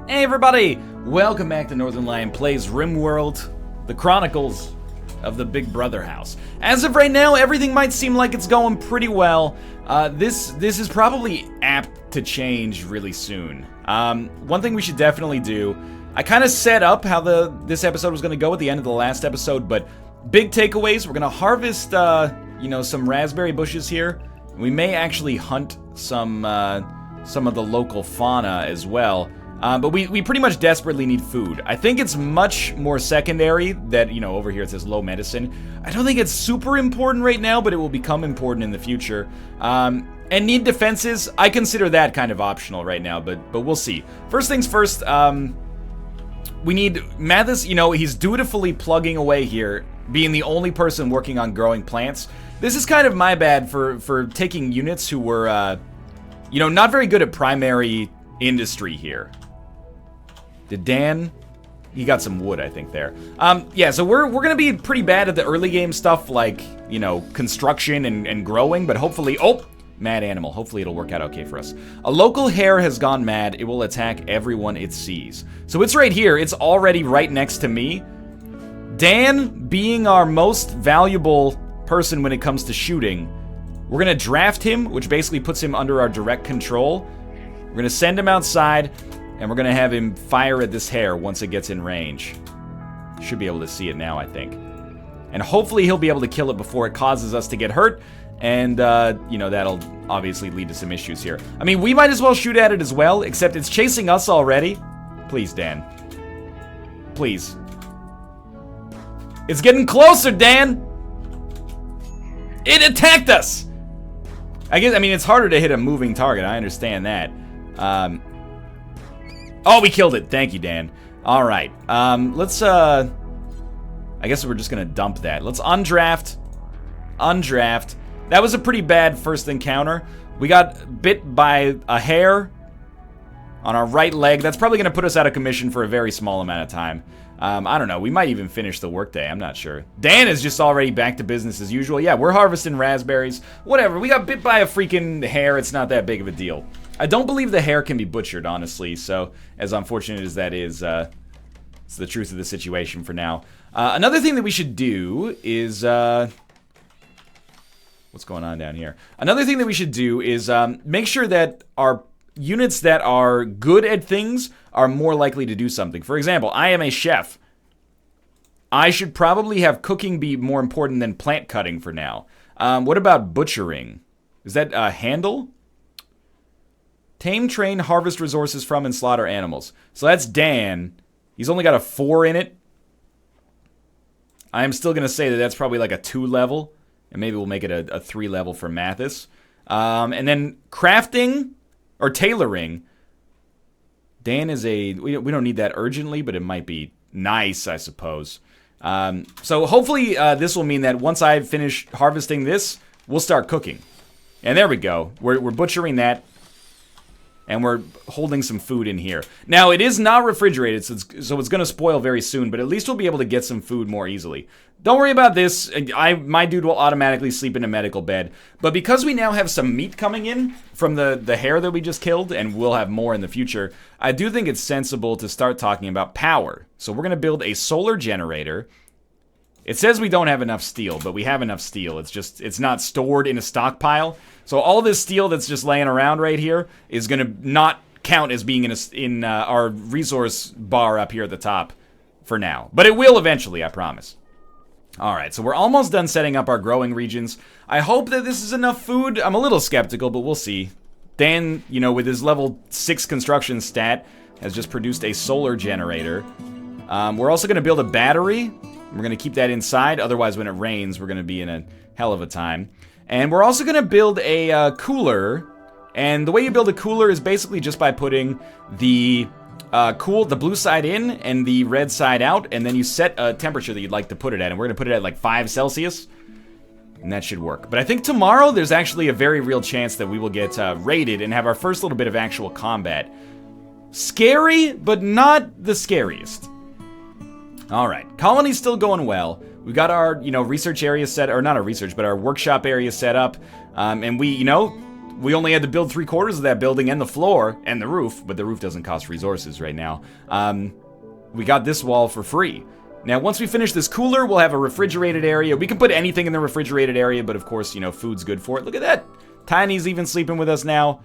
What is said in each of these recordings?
Hey everybody! Welcome back to Northernlion Plays RimWorld, the Chronicles of the Big Brother house. As of right now, everything might seem like it's going pretty well. This is probably apt to change really soon. One thing we should definitely do, I kind of set up how this episode was going to go at the end of the last episode, but big takeaways, we're going to harvest, some raspberry bushes here. We may actually hunt some of the local fauna as well. But we pretty much desperately need food. I think it's much more secondary that, over here it says low medicine. I don't think it's super important right now, but it will become important in the future. And need defenses, I consider that kind of optional right now, but we'll see. First things first, we need Mathis, he's dutifully plugging away here, being the only person working on growing plants. This is kind of my bad for taking units who were, not very good at primary industry here. Did Dan? He got some wood, I think, there. Yeah, so we're gonna be pretty bad at the early game stuff, like, construction and growing, but hopefully... Oh! Mad animal. Hopefully it'll work out okay for us. A local hare has gone mad. It will attack everyone it sees. So it's right here. It's already right next to me. Dan, being our most valuable person when it comes to shooting, we're gonna draft him, which basically puts him under our direct control. We're gonna send him outside, and we're gonna have him fire at this hare once it gets in range. Should be able to see it now, I think. And hopefully he'll be able to kill it before it causes us to get hurt, and, that'll obviously lead to some issues here. I mean, we might as well shoot at it as well, except it's chasing us already. Please, Dan. Please. It's getting closer, Dan! It attacked us! It's harder to hit a moving target, I understand that. Oh, we killed it. Thank you, Dan. All right. Let's, I guess we're just going to dump that. Let's undraft. Undraft. That was a pretty bad first encounter. We got bit by a hare on our right leg. That's probably going to put us out of commission for a very small amount of time. I don't know. We might even finish the workday. I'm not sure. Dan is just already back to business as usual. Yeah, we're harvesting raspberries. Whatever. We got bit by a freaking hare. It's not that big of a deal. I don't believe the hare can be butchered, honestly, so as unfortunate as that is, it's the truth of the situation for now. Another thing that we should do is, what's going on down here? Another thing that we should do is make sure that our units that are good at things are more likely to do something. For example, I am a chef. I should probably have cooking be more important than plant cutting for now. What about butchering? Is that handle? Tame, train, harvest resources from, and slaughter animals. So that's Dan. He's only got a 4 in it. I'm still going to say that that's probably like a 2 level. And maybe we'll make it a 3 level for Mathis. And then crafting or tailoring. Dan is a... We don't need that urgently, but it might be nice, I suppose. So hopefully this will mean that once I finish harvesting this, we'll start cooking. And there we go. We're butchering that. And we're holding some food in here. Now, it is not refrigerated, so it's going to spoil very soon, but at least we'll be able to get some food more easily. Don't worry about this. My dude will automatically sleep in a medical bed. But because we now have some meat coming in from the hare that we just killed, and we'll have more in the future, I do think it's sensible to start talking about power. So we're going to build a solar generator. It says we don't have enough steel, but we have enough steel. It's not stored in a stockpile. So all this steel that's just laying around right here is going to not count as being in our resource bar up here at the top for now. But it will eventually, I promise. All right, so we're almost done setting up our growing regions. I hope that this is enough food. I'm a little skeptical, but we'll see. Dan, with his level 6 construction stat, has just produced a solar generator. We're also going to build a battery. We're going to keep that inside, otherwise when it rains, we're going to be in a hell of a time. And we're also going to build a cooler, and the way you build a cooler is basically just by putting the blue side in and the red side out, and then you set a temperature that you'd like to put it at, and we're going to put it at like 5 Celsius, and that should work. But I think tomorrow there's actually a very real chance that we will get raided and have our first little bit of actual combat. Scary, but not the scariest. Alright, colony's still going well. We've got our, research area set, or not our research, but our workshop area set up. And we we only had to build 3/4 of that building and the floor and the roof, but the roof doesn't cost resources right now. We got this wall for free. Now, once we finish this cooler, we'll have a refrigerated area. We can put anything in the refrigerated area, but of course, you know, food's good for it. Look at that. Tiny's even sleeping with us now.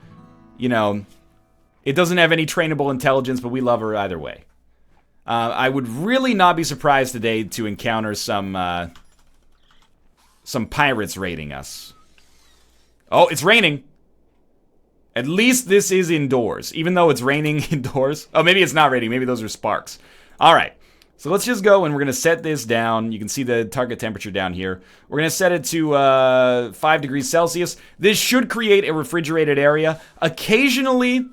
You know, it doesn't have any trainable intelligence, but we love her either way. I would really not be surprised today to encounter some pirates raiding us. Oh, it's raining. At least this is indoors, even though it's raining indoors. Oh, maybe it's not raining. Maybe those are sparks. All right. So let's just go and we're going to set this down. You can see the target temperature down here. We're going to set it to 5 degrees Celsius. This should create a refrigerated area. Occasionally,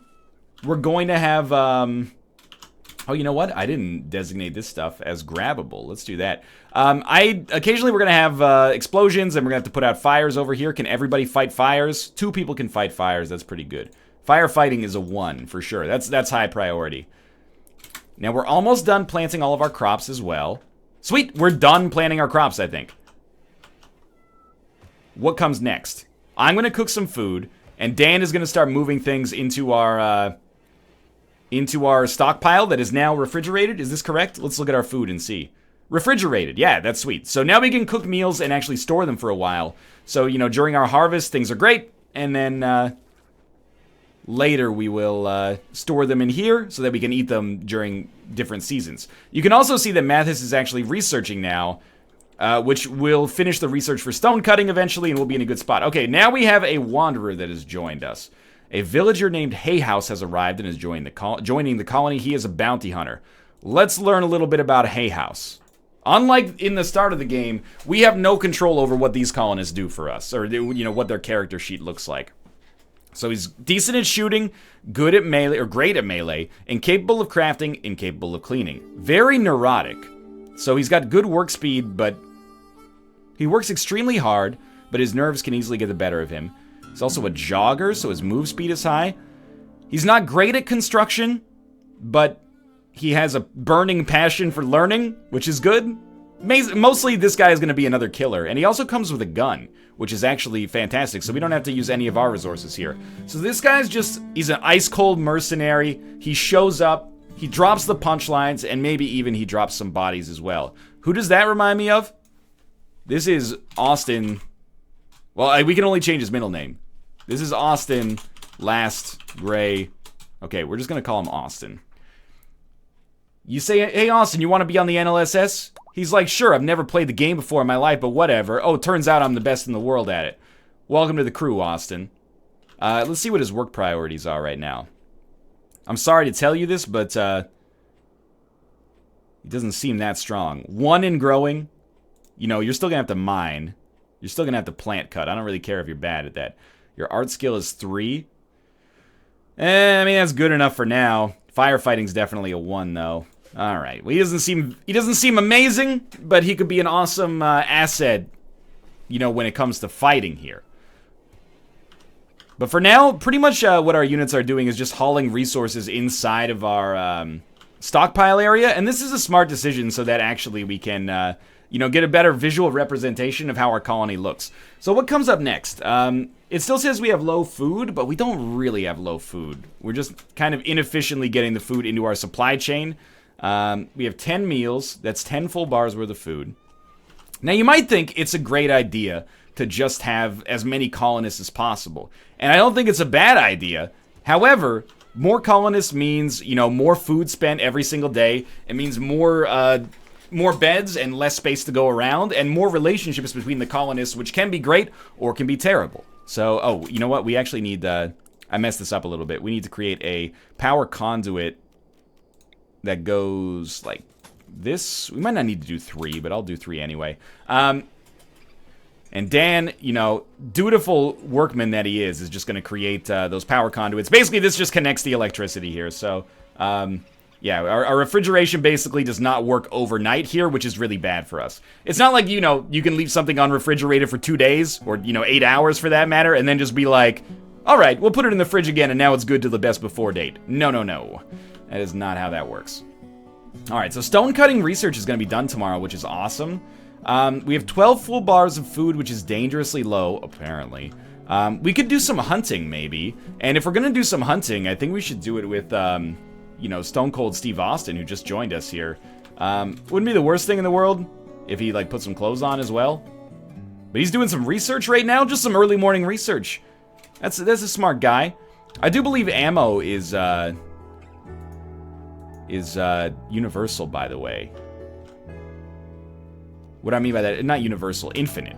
we're going to have... oh, you know what? I didn't designate this stuff as grabbable. Let's do that. Occasionally, we're going to have explosions and we're going to have to put out fires over here. Can everybody fight fires? 2 people can fight fires. That's pretty good. Firefighting is a 1 for sure. That's high priority. Now, we're almost done planting all of our crops as well. Sweet, we're done planting our crops, I think. What comes next? I'm going to cook some food, and Dan is going to start moving things into our stockpile that is now refrigerated. Is this correct? Let's look at our food and see. Refrigerated, yeah, that's sweet. So now we can cook meals and actually store them for a while. So, you know, during our harvest, things are great, and then... later, we will store them in here so that we can eat them during different seasons. You can also see that Mathis is actually researching now, which will finish the research for stone cutting eventually, and we'll be in a good spot. Okay, now we have a wanderer that has joined us. A villager named Hayhouse has arrived and is joining the colony. He is a bounty hunter. Let's learn a little bit about Hayhouse. Unlike in the start of the game, we have no control over what these colonists do for us, or you know what their character sheet looks like. So he's decent at shooting, good at melee, or great at melee, incapable of crafting, incapable of cleaning. Very neurotic. So he's got good work speed, but he works extremely hard, but his nerves can easily get the better of him. He's also a jogger, so his move speed is high. He's not great at construction, but he has a burning passion for learning, which is good. Mostly this guy is going to be another killer, and he also comes with a gun, which is actually fantastic, so we don't have to use any of our resources here. So this guy's he's an ice-cold mercenary. He shows up, he drops the punchlines, and maybe even he drops some bodies as well. Who does that remind me of? This is Austin. Well, we can only change his middle name. This is Austin Last Gray. Okay, we're just going to call him Austin. You say, hey, Austin, you want to be on the NLSS? He's like, sure, I've never played the game before in my life, but whatever. Oh, turns out I'm the best in the world at it. Welcome to the crew, Austin. Let's see what his work priorities are right now. I'm sorry to tell you this, but he doesn't seem that strong. 1 in growing. You know, you're still going to have to mine. You're still going to have to plant cut. I don't really care if you're bad at that. Your art skill is 3. I mean, that's good enough for now. Firefighting's definitely a 1, though. All right. Well, he doesn't seem amazing, but he could be an awesome asset, you know, when it comes to fighting here. But for now, pretty much what our units are doing is just hauling resources inside of our stockpile area, and this is a smart decision so that actually we can, you know, get a better visual representation of how our colony looks. So what comes up next? It still says we have low food, but we don't really have low food. We're just kind of inefficiently getting the food into our supply chain. We have 10 meals. That's 10 full bars worth of food. Now, you might think it's a great idea to just have as many colonists as possible. And I don't think it's a bad idea. However, more colonists means, you know, more food spent every single day. It means more beds and less space to go around, and more relationships between the colonists, which can be great or can be terrible. So, oh, you know what? We actually need, I messed this up a little bit. We need to create a power conduit that goes like this. We might not need to do 3, but I'll do 3 anyway. And Dan, you know, dutiful workman that he is just going to create those power conduits. Basically, this just connects the electricity here. So, yeah, our refrigeration basically does not work overnight here, which is really bad for us. It's not like, you know, you can leave something unrefrigerated for 2 days, or, you know, 8 hours for that matter, and then just be like, all right, we'll put it in the fridge again, and now it's good to the best before date. No, no, no. That is not how that works. All right, so stone cutting research is going to be done tomorrow, which is awesome. We have 12 full bars of food, which is dangerously low, apparently. We could do some hunting, maybe. And if we're gonna do some hunting, I think we should do it with, you know, Stone Cold Steve Austin, who just joined us here. Wouldn't be the worst thing in the world if he, like, put some clothes on as well. But he's doing some research right now, just some early morning research. That's a smart guy. I do believe ammo is universal, by the way. What I mean by that, not universal, infinite.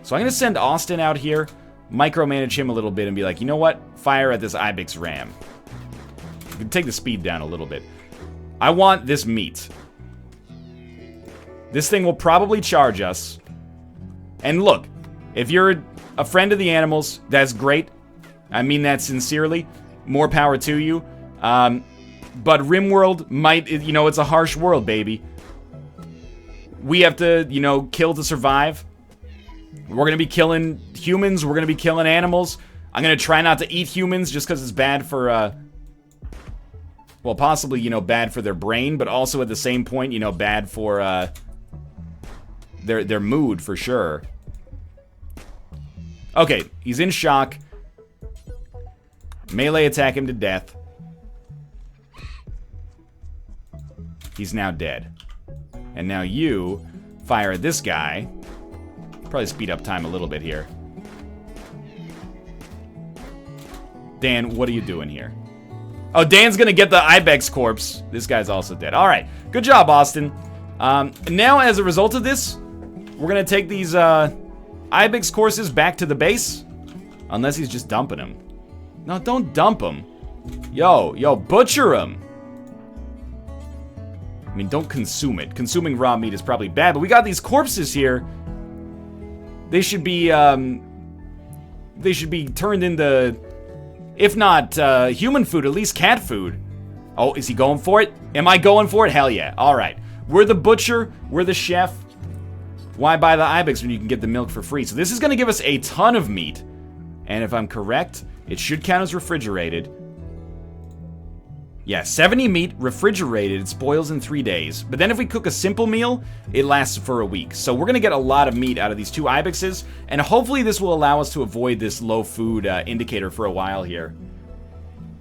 So I'm gonna send Austin out here, micromanage him a little bit, and be like, you know what? Fire at this Ibex ram. You can take the speed down a little bit. I want this meat. This thing will probably charge us. And look, if you're a friend of the animals, that's great. I mean that sincerely. More power to you. But RimWorld might, you know, it's a harsh world, baby. We have to, you know, kill to survive. We're gonna be killing humans. We're gonna be killing animals. I'm gonna try not to eat humans just because it's bad for, well, possibly, you know, bad for their brain, but also at the same point, you know, bad for, their mood, for sure. Okay, he's in shock. Melee attack him to death. He's now dead. And now you fire at this guy. Probably speed up time a little bit here. Dan, what are you doing here? Oh, Dan's gonna get the Ibex corpse. This guy's also dead. All right, good job, Austin. Now, as a result of this, we're gonna take these Ibex courses back to the base. Unless he's just dumping them. No, don't dump them. Yo, butcher them. I mean, don't consume it. Consuming raw meat is probably bad, but we got these corpses here. They should be turned into, if not human food, at least cat food. Oh, is he going for it? Am I going for it? Hell yeah. All right. We're the butcher. We're the chef. Why buy the Ibex when you can get the milk for free? So this is going to give us a ton of meat. And if I'm correct, it should count as refrigerated. Yeah, 70 meat, refrigerated, it spoils in 3 days. But then if we cook a simple meal, it lasts for a week. So we're gonna get a lot of meat out of these 2 Ibexes, and hopefully this will allow us to avoid this low food indicator for a while here.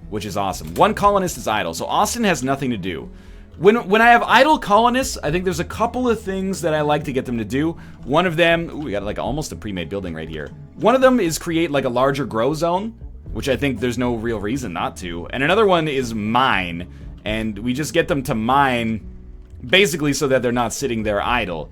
Which is awesome. 1 colonist is idle, so Austin has nothing to do. When I have idle colonists, I think there's a couple of things that I like to get them to do. One of them, ooh, we got like almost a pre-made building right here. One of them is create like a larger grow zone, which I think there's no real reason not to. And another one is mine, and we just get them to mine basically so that they're not sitting there idle.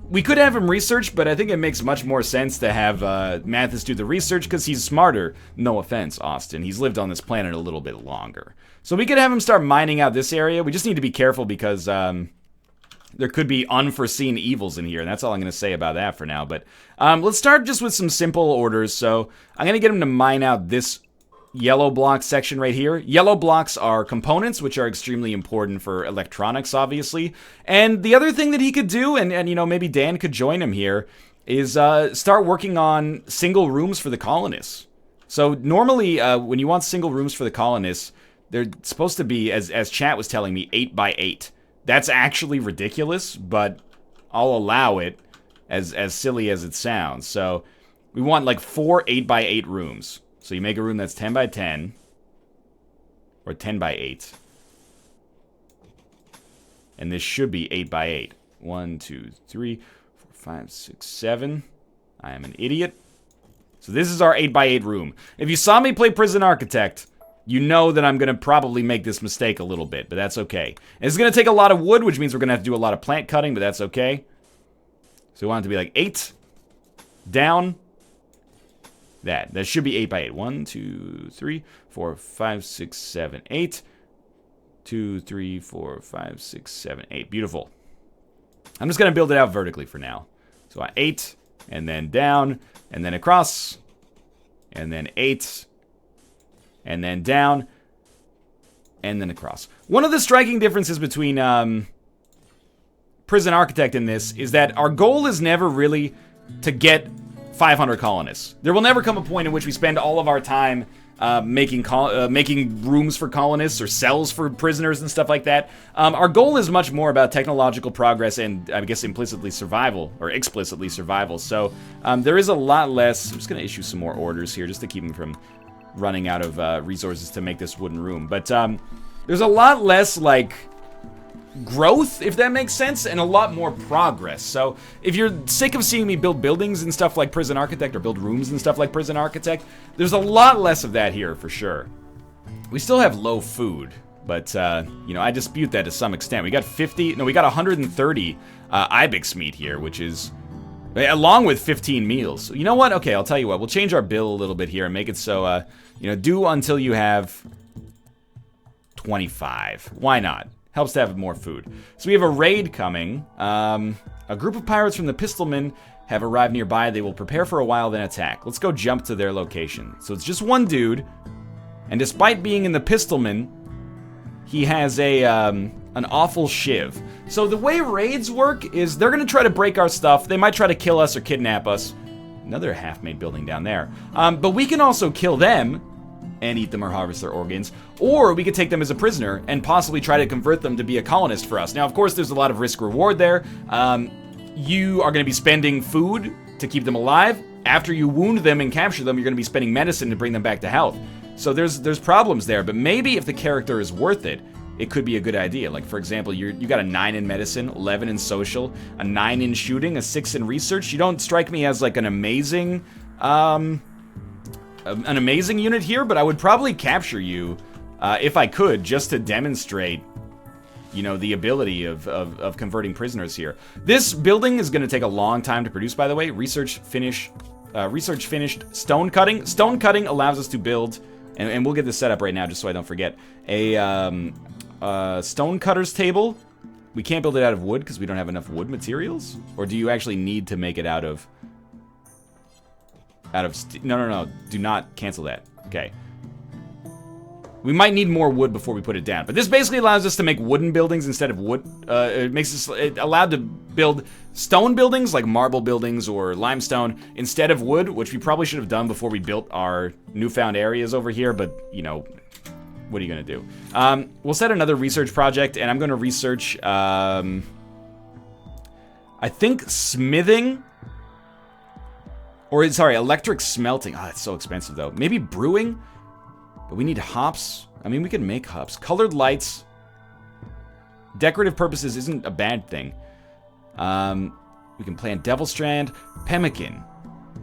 We could have him research, but I think it makes much more sense to have Mathis do the research because he's smarter. No offense, Austin. He's lived on this planet a little bit longer. So we could have him start mining out this area. We just need to be careful because there could be unforeseen evils in here, and that's all I'm going to say about that for now. But let's start just with some simple orders. So I'm going to get him to mine out this yellow block section right here. Yellow blocks are components, which are extremely important for electronics, obviously. And the other thing that he could do, and you know, maybe Dan could join him here, is start working on single rooms for the colonists. So normally, when you want single rooms for the colonists, they're supposed to be, as chat was telling me, 8 by 8. That's actually ridiculous, but I'll allow it, as silly as it sounds. So we want like 4 8 by 8 rooms. So you make a room that's 10 by 10, or 10 by 8. And this should be 8 by 8. 1, 2, 3, 4, 5, 6, 7. I am an idiot. So this is our 8 by 8 room. If you saw me play Prison Architect, you know that I'm going to probably make this mistake a little bit, but that's okay. And it's going to take a lot of wood, which means we're going to have to do a lot of plant cutting, but that's okay. So we want it to be like 8, down, that should be 8 by 8. 1, 2, 3, 4, 5, 6, 7, 8. 2, 3, 4, 5, 6, 7, 8. Beautiful. I'm just going to build it out vertically for now. So 8, and then down, and then across, and then 8, and then down, and then across. One of the striking differences between Prison Architect and this is that our goal is never really to get 500 colonists. There will never come a point in which we spend all of our time making rooms for colonists or cells for prisoners and stuff like that. Our goal is much more about technological progress and, I guess, implicitly survival, or explicitly survival. So there is a lot less. I'm just going to issue some more orders here just to keep them from running out of resources to make this wooden room. But there's a lot less, like, growth, if that makes sense, and a lot more progress. So if you're sick of seeing me build buildings and stuff like Prison Architect, or build rooms and stuff like Prison Architect, there's a lot less of that here for sure. We still have low food, but you know, I dispute that to some extent. We got 130 ibex meat here, which is along with 15 meals. You know what? Okay, I'll tell you what. We'll change our bill a little bit here and make it so you know, do until you have 25. Why not? Helps to have more food. So we have a raid coming. A group of pirates from the Pistolmen have arrived nearby. They will prepare for a while, then attack. Let's go jump to their location. So it's just one dude, and despite being in the Pistolmen, he has an awful shiv. So the way raids work is they're gonna try to break our stuff. They might try to kill us or kidnap us. Another half-made building down there. But we can also kill them and eat them or harvest their organs, or we could take them as a prisoner and possibly try to convert them to be a colonist for us. Now, of course, there's a lot of risk-reward there. You are going to be spending food to keep them alive. After you wound them and capture them, you're going to be spending medicine to bring them back to health. So there's problems there, but maybe if the character is worth it, it could be a good idea. Like, for example, you got a 9 in medicine, 11 in social, a 9 in shooting, a 6 in research. You don't strike me as like an amazing unit here, but I would probably capture you if I could, just to demonstrate, you know, the ability of converting prisoners here. This building is going to take a long time to produce, by the way. Research finished stone cutting. Stone cutting allows us to build, and we'll get this set up right now just so I don't forget, a stone cutter's table. We can't build it out of wood because we don't have enough wood materials? Or do you actually need to make it out of no, do not cancel that. Okay. We might need more wood before we put it down. But this basically allows us to make wooden buildings instead of wood. It makes us allowed to build stone buildings, like marble buildings or limestone, instead of wood, which we probably should have done before we built our newfound areas over here, but, you know, what are you going to do? We'll set another research project, and I'm going to research, I think smithing. Or, sorry, electric smelting. Oh, that's so expensive, though. Maybe brewing? But we need hops. I mean, we can make hops. Colored lights. Decorative purposes isn't a bad thing. We can plant devil strand. Pemmican.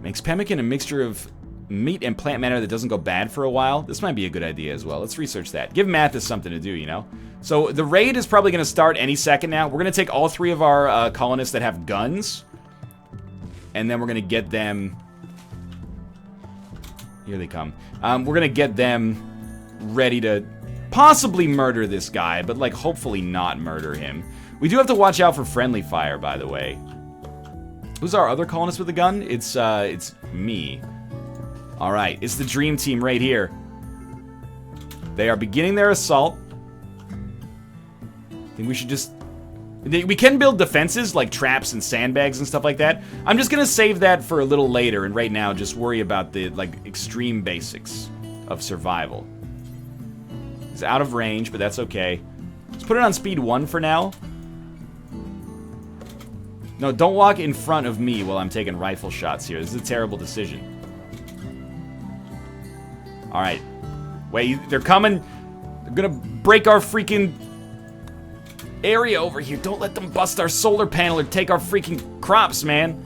Makes pemmican a mixture of meat and plant matter that doesn't go bad for a while. This might be a good idea as well. Let's research that. Give Mathis something to do, you know? So, the raid is probably going to start any second now. We're going to take all 3 of our colonists that have guns. And then we're going to get them... Here they come. We're going to get them ready to possibly murder this guy, but, like, hopefully not murder him. We do have to watch out for friendly fire, by the way. Who's our other colonist with a gun? It's me. Alright, it's the dream team right here. They are beginning their assault. I think we should just... We can build defenses, like traps and sandbags and stuff like that. I'm just gonna save that for a little later, and right now just worry about the, like, extreme basics of survival. It's out of range, but that's okay. Let's put it on speed 1 for now. No, don't walk in front of me while I'm taking rifle shots here. This is a terrible decision. Alright. Wait, they're coming. They're gonna break our freaking... area over here. Don't let them bust our solar panel or take our freaking crops, man.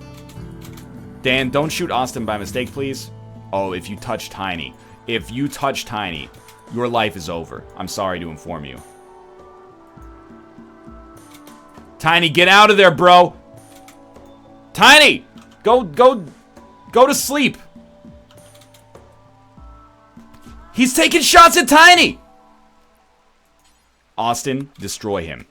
Dan, don't shoot Austin by mistake, please. Oh, if you touch Tiny. If you touch Tiny, your life is over. I'm sorry to inform you. Tiny, get out of there, bro. Tiny! Go to sleep. He's taking shots at Tiny! Austin, destroy him.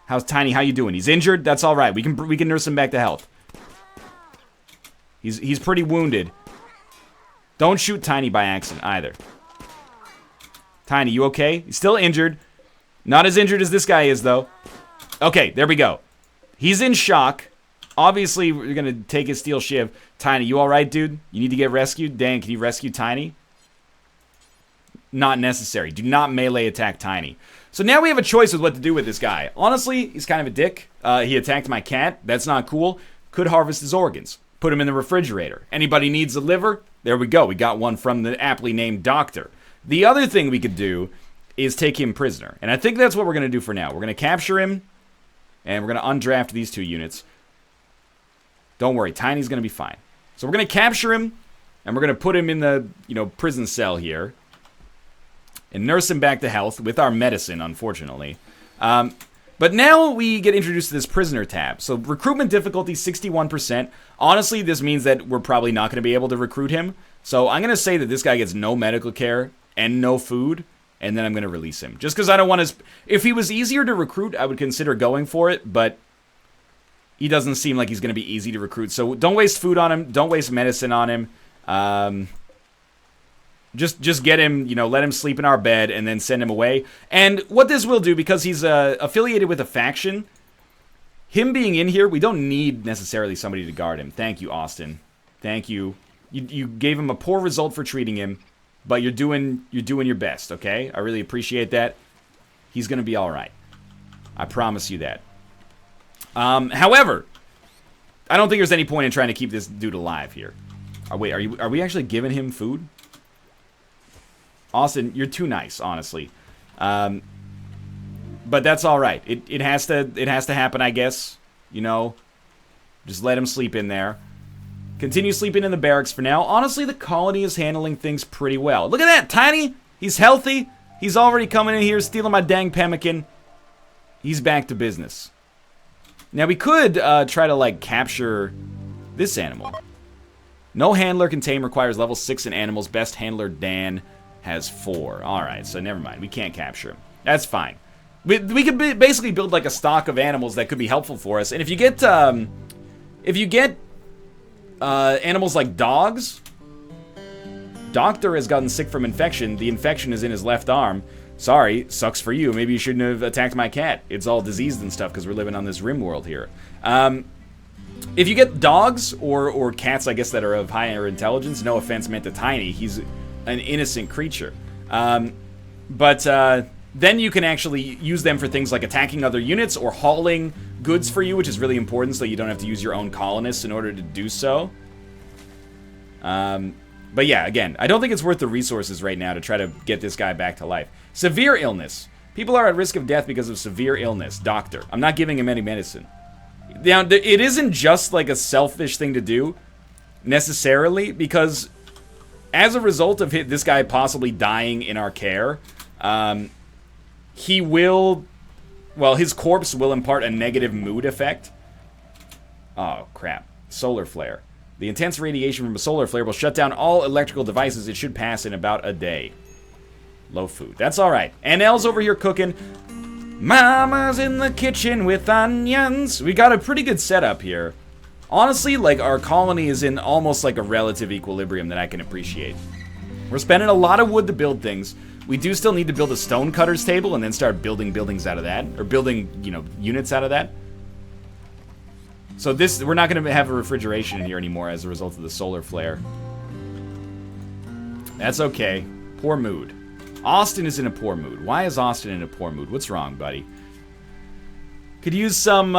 How's Tiny? How you doing? He's injured? That's all right. We can nurse him back to health. He's pretty wounded. Don't shoot Tiny by accident either. Tiny, you okay? He's still injured. Not as injured as this guy is, though. Okay, there we go. He's in shock. Obviously, we're gonna take his steel shiv. Tiny, you all right, dude? You need to get rescued? Dan, can you rescue Tiny? not necessary. Do not melee attack Tiny. So now we have a choice with what to do with this guy. Honestly, he's kind of a dick. He attacked my cat. That's not cool. Could harvest his organs. Put him in the refrigerator. Anybody needs a liver? There we go. We got one from the aptly named doctor. The other thing we could do is take him prisoner. And I think that's what we're going to do for now. We're going to capture him, and we're going to undraft these 2 units. Don't worry, Tiny's going to be fine. So we're going to capture him, and we're going to put him in the, prison cell here. And nurse him back to health with our medicine, unfortunately. But now we get introduced to this prisoner tab. So recruitment difficulty, 61%. Honestly, this means that we're probably not going to be able to recruit him. So I'm going to say that this guy gets no medical care and no food. And then I'm going to release him. Just because I don't want to... If he was easier to recruit, I would consider going for it. But he doesn't seem like he's going to be easy to recruit. So don't waste food on him. Don't waste medicine on him. Just get him, let him sleep in our bed and then send him away. And what this will do, because he's affiliated with a faction, him being in here, we don't need necessarily somebody to guard him. Thank you, Austin. Thank you. You gave him a poor result for treating him. But you're doing your best, okay? I really appreciate that. He's going to be all right. I promise you that. However, I don't think there's any point in trying to keep this dude alive here. Wait, are we actually giving him food? Austin, you're too nice, honestly. But that's all right. It has to happen, I guess. Just let him sleep in there. Continue sleeping in the barracks for now. Honestly, the colony is handling things pretty well. Look at that, Tiny! He's healthy. He's already coming in here, stealing my dang pemmican. He's back to business. Now, we could try to, capture this animal. No handler can tame, requires level 6 in animals. Best handler, Dan, has 4. Alright, so never mind. We can't capture him. That's fine. We could basically build, a stock of animals that could be helpful for us. And if you get... animals like dogs. Doctor has gotten sick from infection. The infection is in his left arm. Sorry, sucks for you. Maybe you shouldn't have attacked my cat. It's all diseased and stuff because we're living on this RimWorld here. If you get dogs or cats, I guess, that are of higher intelligence, no offense meant to Tiny. He's an innocent creature. But then you can actually use them for things like attacking other units or hauling goods for you, which is really important so you don't have to use your own colonists in order to do so. But yeah, again, I don't think it's worth the resources right now to try to get this guy back to life. Severe illness. People are at risk of death because of severe illness. Doctor. I'm not giving him any medicine. Now, it isn't just a selfish thing to do, necessarily, because as a result of this guy possibly dying in our care, he will... Well, his corpse will impart a negative mood effect. Oh, crap. Solar flare. The intense radiation from a solar flare will shut down all electrical devices. It should pass in about a day. Low food. That's alright. And Elle's over here cooking. Mama's in the kitchen with onions. We got a pretty good setup here. Honestly, our colony is in almost a relative equilibrium that I can appreciate. We're spending a lot of wood to build things. We do still need to build a stonecutter's table and then start building buildings out of that. Or building, units out of that. So we're not going to have a refrigeration in here anymore as a result of the solar flare. That's okay. Poor mood. Austin is in a poor mood. Why is Austin in a poor mood? What's wrong, buddy? Could use some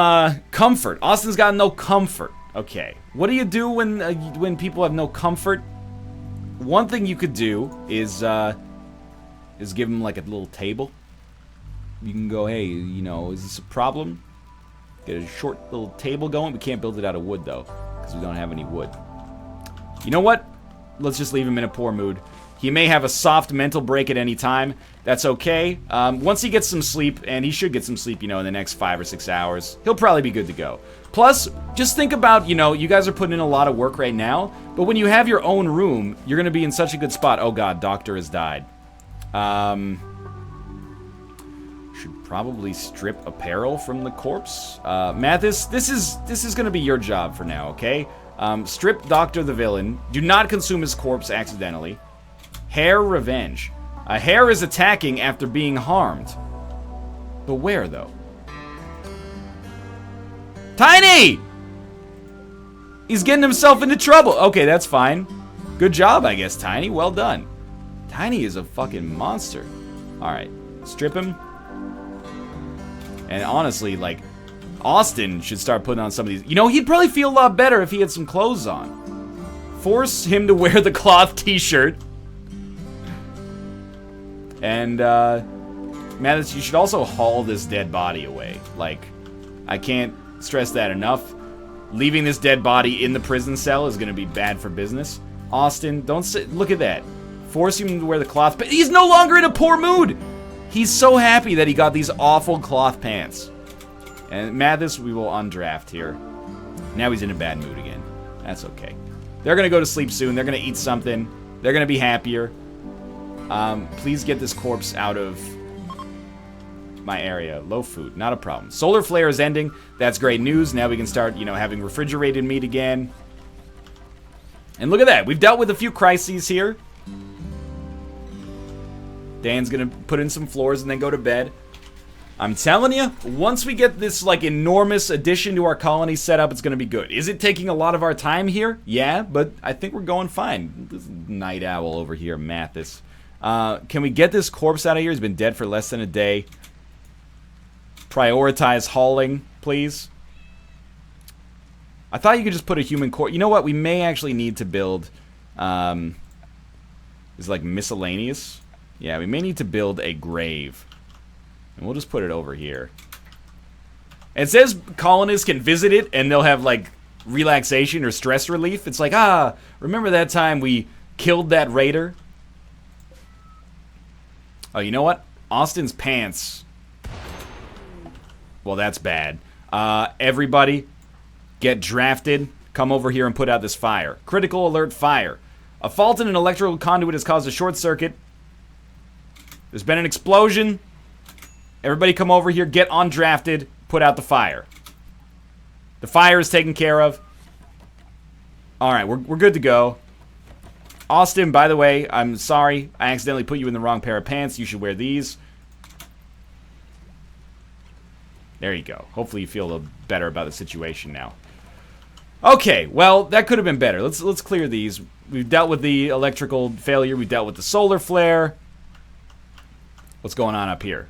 comfort. Austin's got no comfort. Okay. What do you do when people have no comfort? One thing you could do is give him a little table. You can go, hey, is this a problem? Get a short little table going. We can't build it out of wood, though, because we don't have any wood. You know what? Let's just leave him in a poor mood. He may have a soft mental break at any time. That's okay. Once he gets some sleep, and he should get some sleep, in the next 5 or 6 hours, he'll probably be good to go. Plus, just think about, you guys are putting in a lot of work right now, but when you have your own room, you're going to be in such a good spot. Oh, God, Doctor has died. Should probably strip apparel from the corpse. Mathis, this is gonna be your job for now, okay? Strip Doctor the villain. Do not consume his corpse accidentally. Hare revenge. A hare is attacking after being harmed. But where, though? Tiny! He's getting himself into trouble. Okay, that's fine. Good job, I guess, Tiny. Well done. Tiny is a fucking monster. Alright, strip him. And honestly, like, Austin should start putting on some of these. You know, he'd probably feel a lot better if he had some clothes on. Force him to wear the cloth t-shirt. And, Mathis, you should also haul this dead body away. Like, I can't stress that enough. Leaving this dead body in the prison cell is going to be bad for business. Austin, don't sit. Look at that. Force him to wear the cloth pants. He's no longer in a poor mood. He's so happy that he got these awful cloth pants. And Mathis, we will undraft here. Now he's in a bad mood again. That's okay. They're going to go to sleep soon. They're going to eat something. They're going to be happier. Please get this corpse out of my area. Low food, not a problem. Solar flare is ending. That's great news. Now we can start, you know, having refrigerated meat again. And look at that. We've dealt with a few crises here. Dan's gonna put in some floors and then go to bed. I'm telling you, once we get this, like, enormous addition to our colony set up, it's gonna be good. Is it taking a lot of our time here? Yeah, but I think we're going fine. This night owl over here, Mathis. Can we get this corpse out of here? He's been dead for less than a day. Prioritize hauling, please. I thought you could just put a human corpse. You know what? We may actually need to build, is like miscellaneous. Yeah, we may need to build a grave. And we'll just put it over here. It says colonists can visit it and they'll have, like, relaxation or stress relief. It's like, remember that time we killed that raider? Oh, you know what? Austin's pants. Well, that's bad. Everybody, get drafted. Come over here and put out this fire. Critical alert fire. A fault in an electrical conduit has caused a short circuit. There's been an explosion. Everybody come over here, get undrafted, put out the fire. The fire is taken care of. Alright, we're good to go. Austin, by the way, I'm sorry. I accidentally put you in the wrong pair of pants. You should wear these. There you go. Hopefully you feel a little better about the situation now. Okay, well, that could have been better. Let's clear these. We've dealt with the electrical failure. We've dealt with the solar flare. What's going on up here?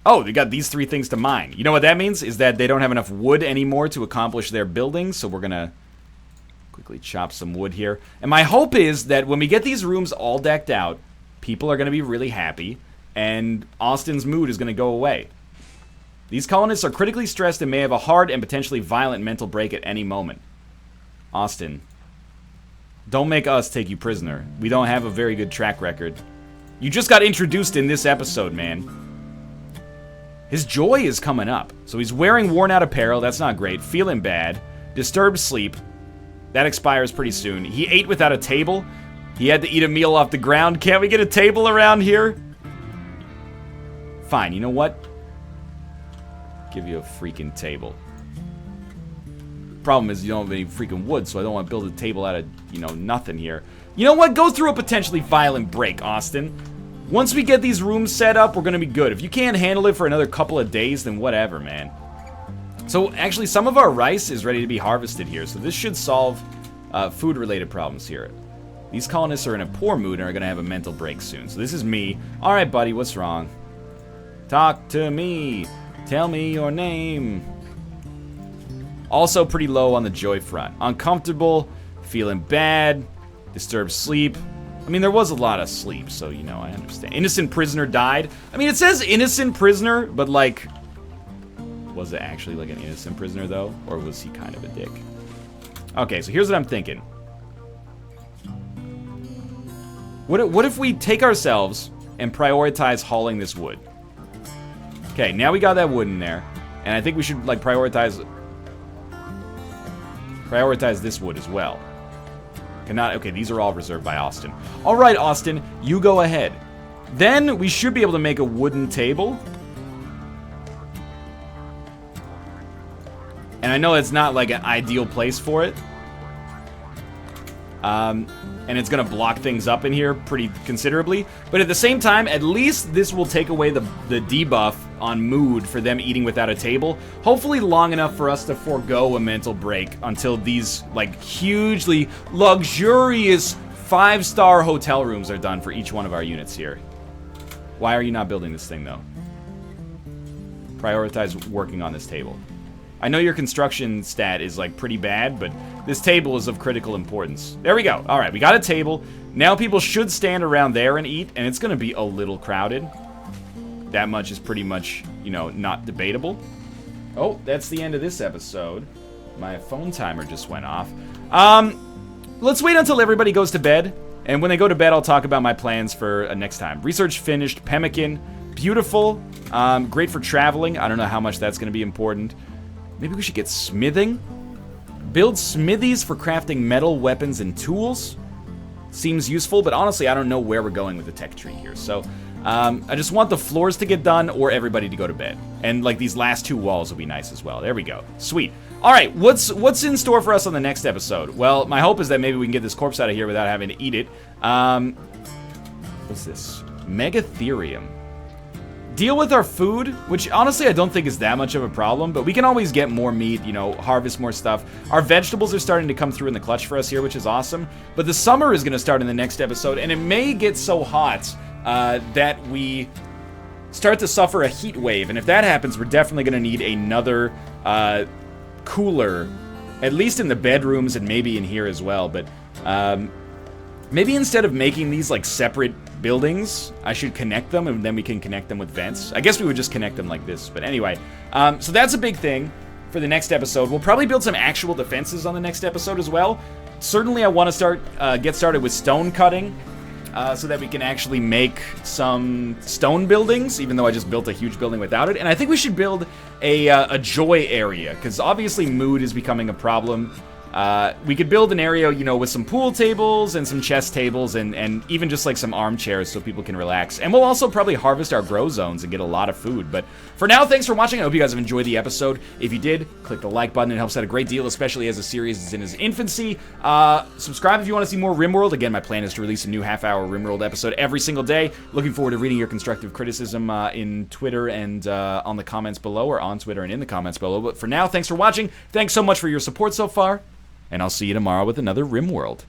Oh, they got these 3 things to mine. You know what that means? Is that they don't have enough wood anymore to accomplish their building, so we're gonna quickly chop some wood here. And my hope is that when we get these rooms all decked out, people are gonna be really happy, and Austin's mood is gonna go away. These colonists are critically stressed and may have a hard and potentially violent mental break at any moment. Austin, don't make us take you prisoner. We don't have a very good track record. You just got introduced in this episode, man. His joy is coming up. So he's wearing worn out apparel. That's not great. Feeling bad. Disturbed sleep. That expires pretty soon. He ate without a table. He had to eat a meal off the ground. Can't we get a table around here? Fine, you know what? Give you a freaking table. Problem is you don't have any freaking wood, so I don't want to build a table out of, you know, nothing here. You know what? Go through a potentially violent break, Austin. Once we get these rooms set up, we're gonna be good. If you can't handle it for another couple of days, then whatever, man. So, actually, some of our rice is ready to be harvested here, so this should solve food-related problems here. These colonists are in a poor mood and are gonna have a mental break soon. So this is me. Alright, buddy, what's wrong? Talk to me. Tell me your name. Also pretty low on the joy front. Uncomfortable, feeling bad, disturbed sleep. I mean, there was a lot of sleep, so, you know, I understand. Innocent prisoner died. I mean, it says innocent prisoner, but, like, was it actually, like, an innocent prisoner, though? Or was he kind of a dick? Okay, so here's what I'm thinking. What if we take ourselves and prioritize hauling this wood? Okay, now we got that wood in there. And I think we should, like, prioritize this wood as well. Okay, these are all reserved by Austin. Alright, Austin, you go ahead. Then we should be able to make a wooden table. And I know it's not like an ideal place for it. And it's gonna block things up in here pretty considerably. But at the same time, at least this will take away the debuff on mood for them eating without a table. Hopefully long enough for us to forego a mental break until these, like, hugely luxurious 5-star hotel rooms are done for each one of our units here. Why are you not building this thing, though? Prioritize working on this table. I know your construction stat is, like, pretty bad, but this table is of critical importance. There we go. All right, we got a table. Now people should stand around there and eat, and it's going to be a little crowded. That much is pretty much, you know, not debatable. Oh, that's the end of this episode. My phone timer just went off. Let's wait until everybody goes to bed, and when they go to bed, I'll talk about my plans for next time. Research finished. Pemmican. Beautiful. Great for traveling. I don't know how much that's going to be important. Maybe we should get smithing. Build smithies for crafting metal, weapons, and tools. Seems useful, but honestly, I don't know where we're going with the tech tree here. So, I just want the floors to get done or everybody to go to bed. And, like, these last 2 walls will be nice as well. There we go. Sweet. All right, what's in store for us on the next episode? Well, my hope is that maybe we can get this corpse out of here without having to eat it. What's this? Megatherium. Deal with our food, which honestly I don't think is that much of a problem, but we can always get more meat, you know, harvest more stuff. Our vegetables are starting to come through in the clutch for us here, which is awesome. But the summer is going to start in the next episode, and it may get so hot that we start to suffer a heat wave. And if that happens, we're definitely going to need another cooler, at least in the bedrooms and maybe in here as well. But maybe instead of making these like separate buildings, I should connect them, and then we can connect them with vents. I guess we would just connect them like this, but anyway. So that's a big thing for the next episode. We'll probably build some actual defenses on the next episode as well. Certainly I want to get started with stone cutting, so that we can actually make some stone buildings, even though I just built a huge building without it. And I think we should build a joy area, because obviously mood is becoming a problem. We could build an area, you know, with some pool tables and some chess tables and even just like some armchairs so people can relax. And we'll also probably harvest our grow zones and get a lot of food. But for now, thanks for watching. I hope you guys have enjoyed the episode. If you did, click the like button. It helps out a great deal, especially as the series is in its infancy. Subscribe if you want to see more RimWorld. Again, my plan is to release a new half-hour RimWorld episode every single day. Looking forward to reading your constructive criticism in Twitter and on the comments below, or on Twitter and in the comments below. But for now, thanks for watching. Thanks so much for your support so far. And I'll see you tomorrow with another RimWorld.